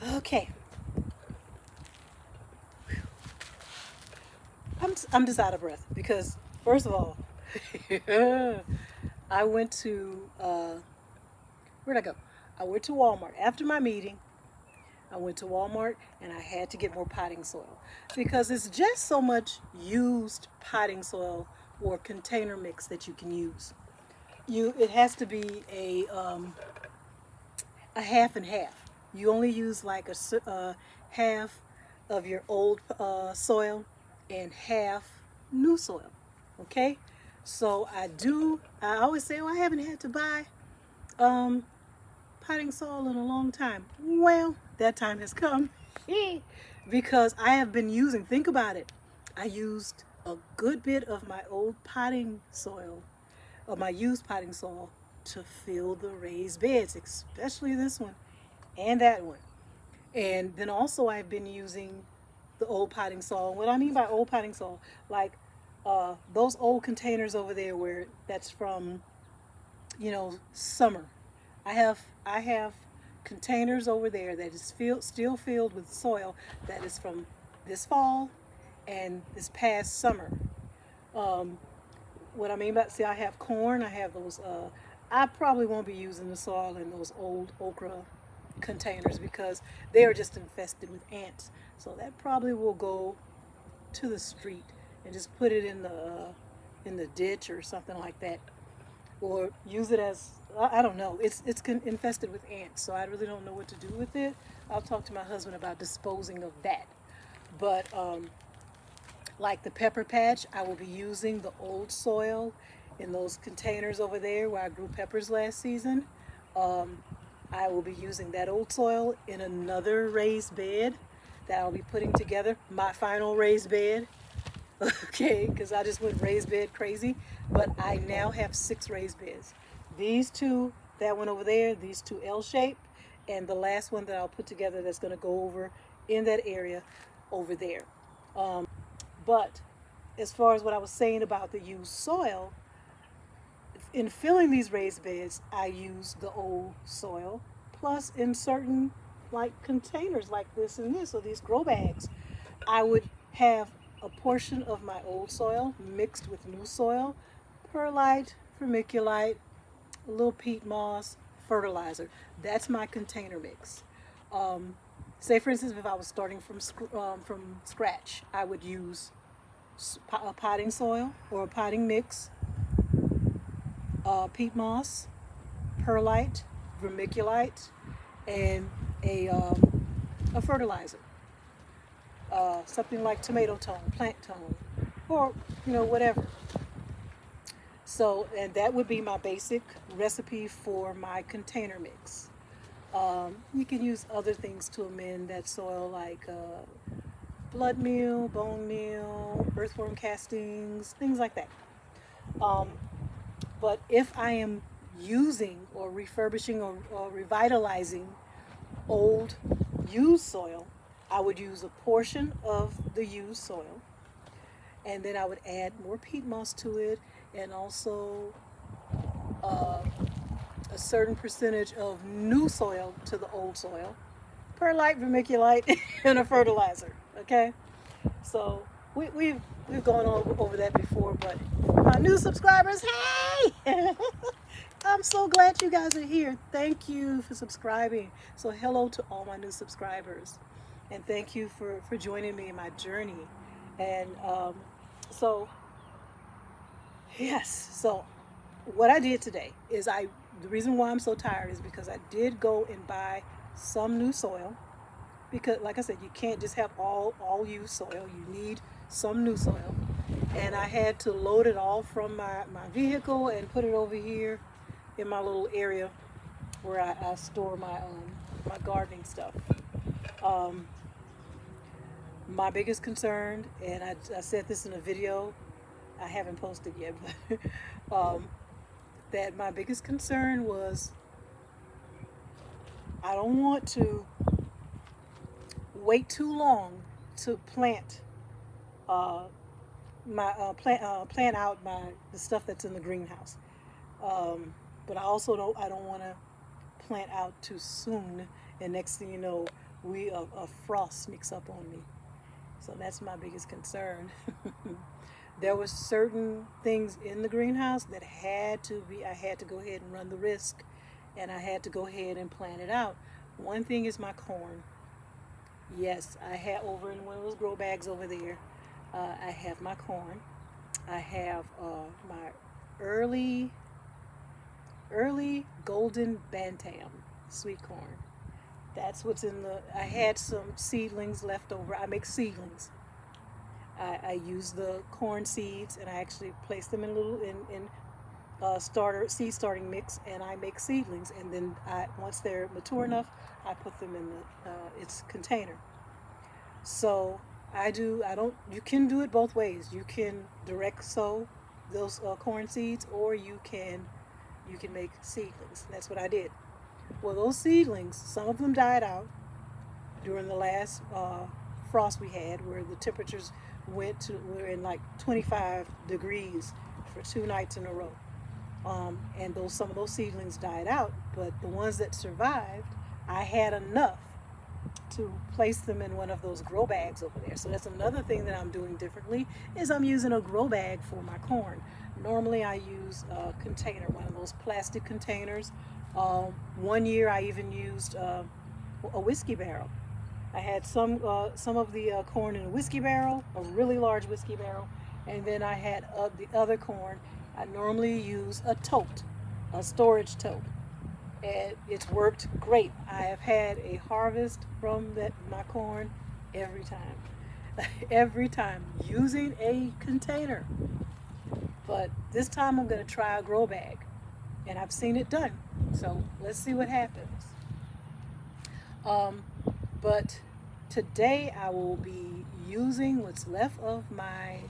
Okay, I'm just out of breath because first of all, I went to where'd I go? I went to Walmart after my meeting. I went to Walmart and I had to get more potting soil because it's just so much used potting soil or container mix that you can use. It has to be a half and half. You only use like half of your old soil and half new soil. Okay, so I do. I always say, "Oh, I haven't had to buy um, potting soil in a long time." Well, that time has come because I have been using. Think about it. I used a good bit of my old potting soil, of my used potting soil, to fill the raised beds, especially this one and that one. And then also I've been using the old potting soil. What I mean by old potting soil, like those old containers over there where that's from, summer. I have containers over there that is still filled with soil that is from this fall and this past summer. Um, what I mean by see, I have corn. I have those. I probably won't be using the soil in those old okra containers because they are just infested with ants. So that probably will go to the street and just put it in the ditch or something like that, or use it as I don't know. It's infested with ants, so I really don't know what to do with it. I'll talk to my husband about disposing of that. But like the pepper patch, I will be using the old soil in those containers over there where I grew peppers last season. Um, I will be using that old soil in another raised bed that I'll be putting together, my final raised bed. Okay, because I just went raised bed crazy. But I now have six raised beds. These two, that one over there, these two L shaped, and the last one that I'll put together that's going to go over in that area over there. But as far as what I was saying about the used soil, in filling these raised beds, I use the old soil. Plus, in certain like containers like this and this, or these grow bags, I would have a portion of my old soil mixed with new soil, perlite, vermiculite, a little peat moss, fertilizer. That's my container mix. Um, Say, for instance, if I was starting from scratch, I would use a potting soil or a potting mix, peat moss, perlite, vermiculite, and a fertilizer, something like tomato tone, plant tone, or whatever. So, and that would be my basic recipe for my container mix. You can use other things to amend that soil, like blood meal, bone meal, earthworm castings, things like that. Um, but if I am using or refurbishing or revitalizing old used soil, I would use a portion of the used soil, and then I would add more peat moss to it, and also uh, a certain percentage of new soil to the old soil, perlite, vermiculite, and a fertilizer. Okay, so we've gone over that before, but for my new subscribers, hey, I'm so glad you guys are here. Thank you for subscribing. So hello to all my new subscribers, and thank you for joining me in my journey. And so yes, so what I did today is the reason why I'm so tired is because I did go and buy some new soil, because like I said, you can't just have all used soil. You need some new soil. And I had to load it all from my vehicle and put it over here in my little area where I store my gardening stuff. Um, my biggest concern, and I said this in a video I haven't posted yet, but that my biggest concern was I don't want to wait too long to plant uh, my plant out the stuff that's in the greenhouse. Um, but I also don't want to plant out too soon, and next thing you know, a frost sneaks up on me. So that's my biggest concern. There were certain things in the greenhouse that had to be, I had to go ahead and run the risk, and I had to go ahead and plan it out. One thing is my corn. Yes, I had over in one of those grow bags over there. I have my corn. I have my early, early golden bantam sweet corn. That's what's in the. I had some seedlings left over. I make seedlings. I use the corn seeds and I actually place them in little in starter seed starting mix, and I make seedlings. And then once they're mature enough, I put them in the its container. So I do. I don't. You can do it both ways. You can direct sow those corn seeds, or you can make seedlings. That's what I did. Well, those seedlings, some of them died out during the last frost we had, where the temperatures we're in like 25 degrees for 2 nights in a row. And some of those seedlings died out, but the ones that survived, I had enough to place them in one of those grow bags over there. So that's another thing that I'm doing differently, is I'm using a grow bag for my corn. Normally I use a container, one of those plastic containers. One year I even used a whiskey barrel. I had some of the corn in a whiskey barrel, a really large whiskey barrel, and then I had the other corn. I normally use a tote, a storage tote, and it's worked great. I have had a harvest from my corn every time, every time using a container. But this time I'm going to try a grow bag, and I've seen it done. So let's see what happens. But today I will be using what's left of my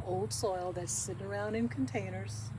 old soil that's sitting around in containers.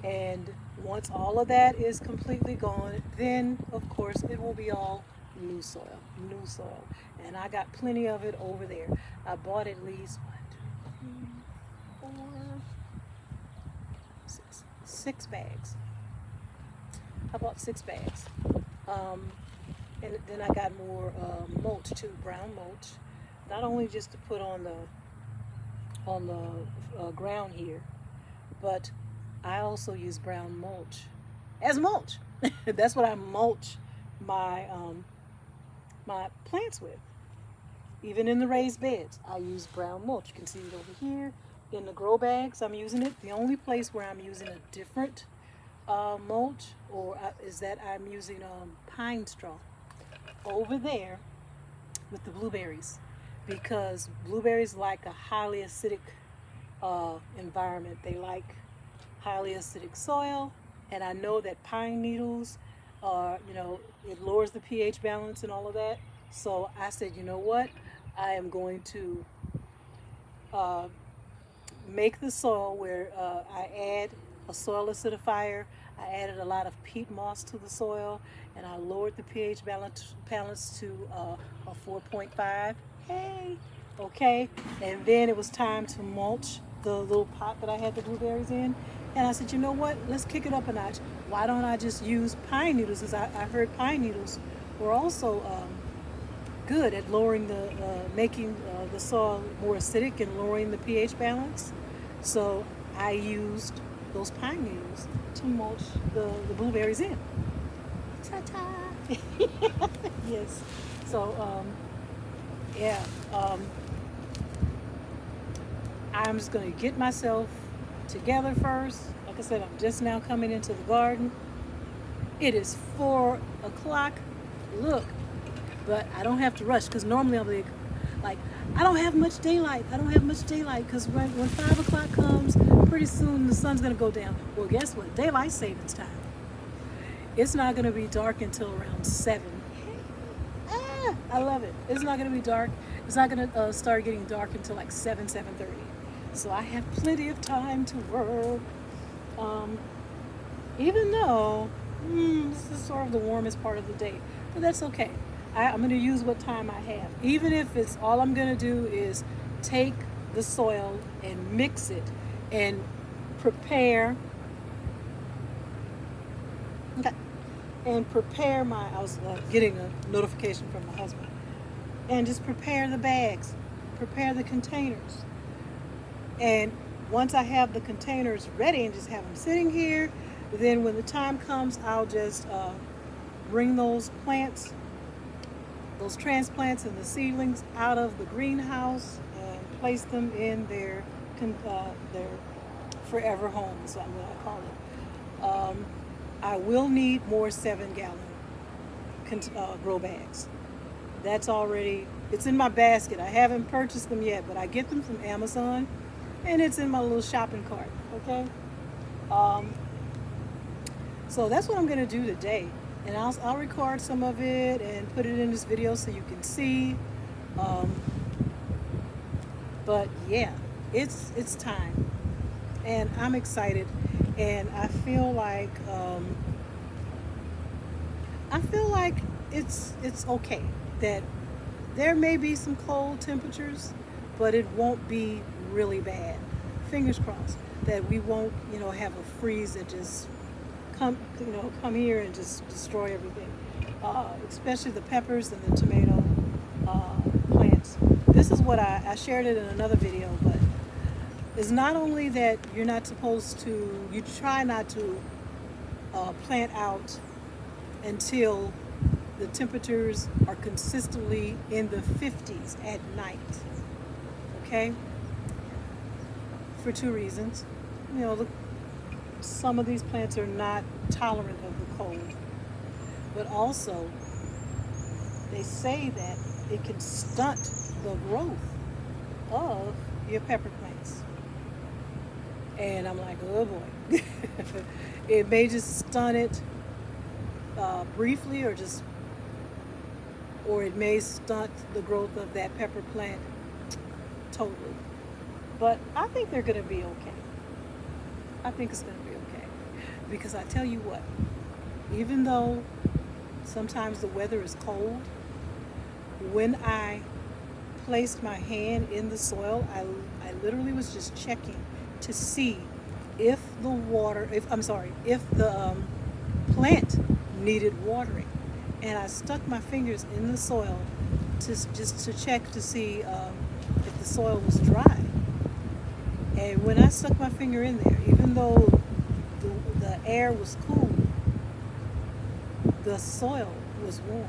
And once all of that is completely gone, then of course it will be all new soil, new soil. And I got plenty of it over there. I bought at least, 6 bags. I bought 6 bags. And then I got more mulch too, brown mulch. Not only just to put on the ground here, but I also use brown mulch as mulch. That's what I mulch my my plants with. Even in the raised beds, I use brown mulch. You can see it over here in the grow bags. I'm using it. The only place where I'm using a different mulch is that I'm using pine straw over there with the blueberries, because blueberries like a highly acidic environment. They like highly acidic soil, and I know that pine needles are, it lowers the pH balance and all of that. So I said, you know what, I am going to make the soil where I add a soil acidifier. I added a lot of peat moss to the soil, and I lowered the pH balance to a 4.5. Hey, okay. And then it was time to mulch the little pot that I had the blueberries in. And I said, you know what? Let's kick it up a notch. Why don't I just use pine needles? Because I heard pine needles were also good at lowering making the soil more acidic and lowering the pH balance. So I used those pine needles to mulch the blueberries in. Ta-ta! Yes. So, yeah. I'm just going to get myself together first. Like I said, I'm just now coming into the garden. It is 4 o'clock. Look, but I don't have to rush, because normally I'll be like, I don't have much daylight. Because when 5 o'clock comes, pretty soon the sun's going to go down. Well, guess what? Daylight savings time. It's not going to be dark until around 7. I love it. It's not going to be dark. It's not going to start getting dark until like 7:30. So I have plenty of time to work. Even though this is sort of the warmest part of the day, but that's okay. I'm going to use what time I have. Even if it's all I'm going to do is take the soil and mix it and prepare. Okay. And prepare I was getting a notification from my husband. and just prepare the bags, prepare the containers. And once I have the containers ready and just have them sitting here, then when the time comes, I'll just bring those plants, those transplants and the seedlings out of the greenhouse and place them in their forever homes, I'm going to call it. I will need more 7-gallon grow bags. That's already, it's in my basket. I haven't purchased them yet, but I get them from Amazon, and it's in my little shopping cart, okay? So that's what I'm going to do today. And I'll record some of it and put it in this video so you can see. But yeah, it's time. And I'm excited. And I feel like it's okay that there may be some cold temperatures, but it won't be really bad. Fingers crossed that we won't, have a freeze that just come here and just destroy everything. Especially the peppers and the tomato plants. This is what I shared it in another video, but it's not only that you're not supposed to, you try not to plant out until the temperatures are consistently in the 50s at night, okay? For 2 reasons. Some of these plants are not tolerant of the cold, but also they say that it can stunt the growth of your pepper plants. And I'm like, oh boy. It may just stunt it briefly, or it may stunt the growth of that pepper plant totally. But I think they're going to be okay. I think it's going to be okay. Because I tell you what, even though sometimes the weather is cold, when I placed my hand in the soil, I literally was just checking to see if the plant needed watering. And I stuck my fingers in the soil just to check to see if the soil was dry. And when I stuck my finger in there, even though the air was cool, the soil was warm.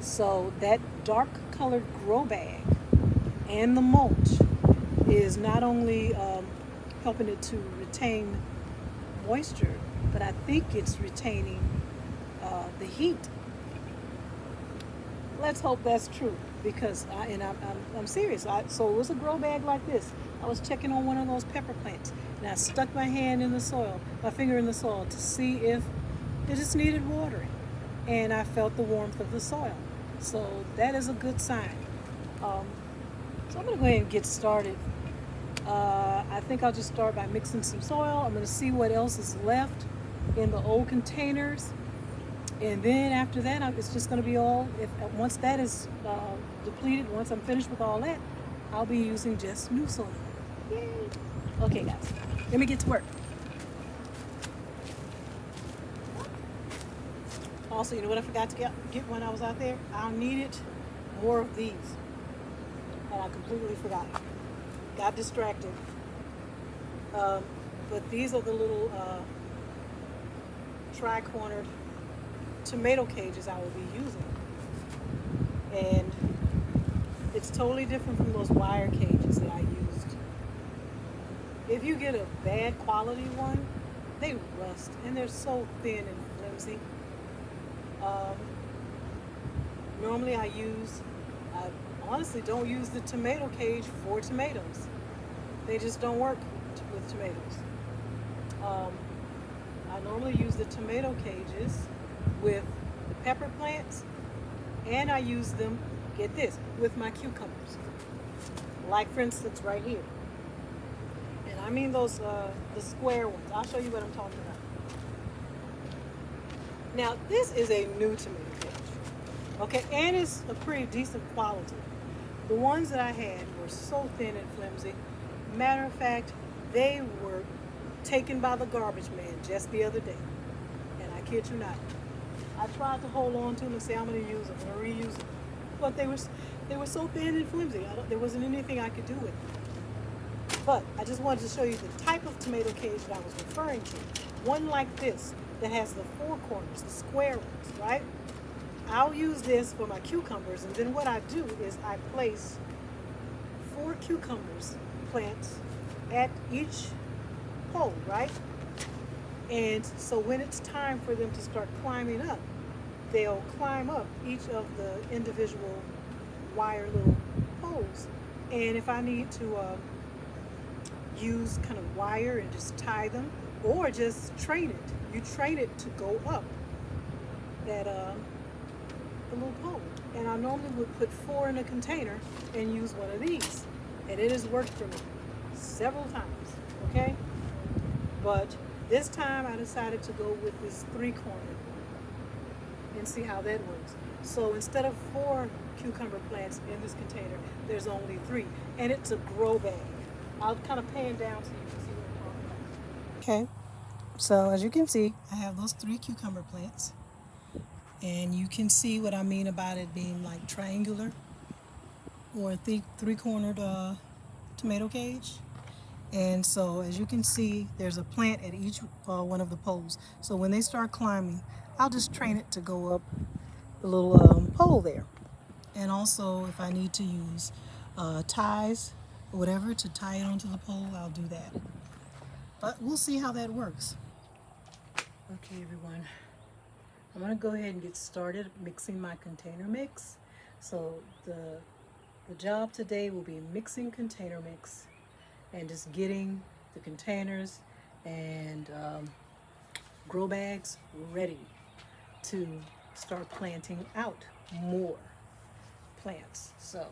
So that dark colored grow bag and the mulch is not only helping it to retain moisture, but I think it's retaining the heat. Let's hope that's true, because I'm serious. So it was a grow bag like this. I was checking on one of those pepper plants, and I stuck my hand in the soil, my finger in the soil, to see if it just needed watering, and I felt the warmth of the soil. So that is a good sign. So I'm going to go ahead and get started. I think I'll just start by mixing some soil. I'm going to see what else is left in the old containers. And then after that, it's just going to be all, once that is depleted, once I'm finished with all that, I'll be using just new soil. Yay! Okay, guys, let me get to work. Also, you know what I forgot to get when I was out there? I needed more of these. And I completely forgot. Got distracted. But these are the little tri-cornered tomato cages I will be using. And it's totally different from those wire cages that I used. If you get a bad quality one, they rust and they're so thin and flimsy. Normally I honestly don't use the tomato cage for tomatoes. They just don't work with tomatoes. I normally use the tomato cages with the pepper plants, and I use them, get this, with my cucumbers. Like for instance right here. And I mean those, the square ones. I'll show you what I'm talking about. Now this is a new tomato cage. Okay, and it's a pretty decent quality. The ones that I had were so thin and flimsy. Matter of fact, they were taken by the garbage man just the other day. And I kid you not. I tried to hold on to them and say I'm going to use them, I'm going to reuse them, but they were so thin and flimsy. There wasn't anything I could do with them. But I just wanted to show you the type of tomato cage that I was referring to. One like this that has the four corners, the square ones, right? I'll use this for my cucumbers, and then what I do is I place 4 cucumbers plants at each pole, right? And so when it's time for them to start climbing up, they'll climb up each of the individual wire little poles. And if I need to use kind of wire and just tie them, or just train it, you train it to go up that the little pole. And I normally would put 4 in a container and use one of these, and it has worked for me several times. Okay, but this time I decided to go with this 3-cornered one and see how that works. So instead of 4 cucumber plants in this container, there's only 3, and it's a grow bag. I'll kind of pan down so you can see what I'm talking about. Okay, so as you can see, I have those 3 cucumber plants, and you can see what I mean about it being like triangular or a 3-cornered tomato cage. And so as you can see, there's a plant at each one of the poles. So when they start climbing, I'll just train it to go up the little pole there. And also if I need to use ties or whatever to tie it onto the pole, I'll do that. But we'll see how that works. Okay, everyone, I'm gonna go ahead and get started mixing my container mix. So the job today will be mixing container mix and just getting the containers and grow bags ready to start planting out more plants. So